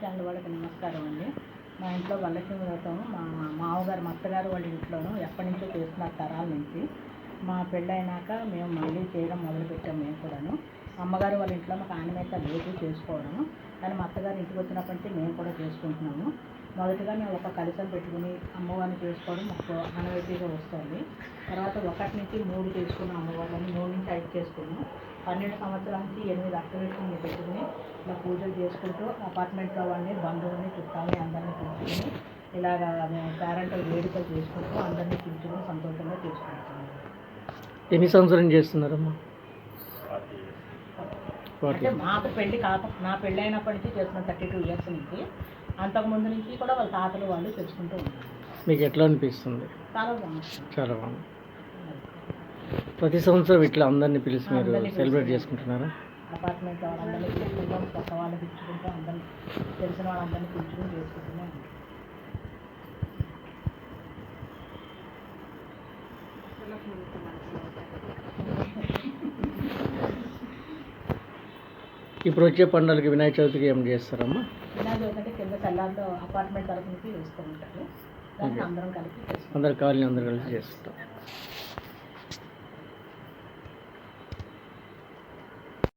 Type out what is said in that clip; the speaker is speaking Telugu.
ఛానల్ వాళ్ళకి నమస్కారం అండి. మా ఇంట్లో వరలక్ష్మి వ్రతం మా మామగారు మా అత్తగారు వాళ్ళ ఇంట్లోనూ ఎప్పటి నుంచో చేస్తున్నారు తరాల నుంచి. మా పెళ్ళైనాక మేము మళ్ళీ చేయడం మొదలుపెట్టాము. మేము కూడాను అమ్మగారు వాళ్ళ ఇంట్లో మాకు ఆనమేత లేదు చేసుకోవడం, కానీ మా అత్తగారు ఇంటికి వచ్చినప్పటి నుంచి మేము కూడా చేసుకుంటున్నాము. మొదటగా మేము ఒక కలశం పెట్టుకుని అమ్మవారిని చేసుకోవడం మాకు ఆనవాయితీగా వస్తుంది. తర్వాత 1 నుంచి 3 చేసుకున్నాం, అమ్మవారిని 3 నుంచి 5 చేసుకున్నాం. 12 సంవత్సరాల నుంచి 8 అష్టలక్ష్మిని పెట్టుకుని ఇలా పూజలు చేసుకుంటూ అపార్ట్మెంట్లో వాళ్ళని బంధువుల్ని చుట్టాలని అందరినీ పిలుచుకుని ఇలాగా పేరెంటల్ వేడుకలు చేసుకుంటూ అందరినీ పిలుచుకుని సంతోషంగా చేసుకుంటున్నాం. ఎన్ని సంవత్సరం చేస్తున్నారమ్మా? అంటే మాకు పెళ్లి నా పెళ్ళి అయినప్పటి నుంచి చేస్తున్నాం 32 ఇయర్స్ నుంచి. అంతకుముందు నుంచి కూడా వాళ్ళ తాతలు వాళ్ళు చేసుకుంటూ ఉంటారు. మీకు ఎట్లా అనిపిస్తుంది? చాలా బాగుంది. చాలా బాగుంది. ప్రతి సంవత్సరం ఇట్లా అందరినీ పిలిచి మీరు సెలబ్రేట్ చేసుకుంటున్నారా? అపార్ట్మెంట్ వాళ్ళందరినీ పిలుచుకుంటాం, కొత్త వాళ్ళని పిలుచుకుంటాం, అందరినీ తెలిసిన వాళ్ళందరినీ పిలుచుకుని చేసుకుంటున్నాం. ఇప్పుడు వచ్చే పండుగలకి వినాయక చవితికి ఏం చేస్తారమ్మా? వినాయక చవితి అంటే కింద తెల్లారితో అపార్ట్మెంట్ తరఫు నుంచి వేస్తూ ఉంటారు. దానికి అందరం కలిపి అందరు కలిసి చేస్తాం.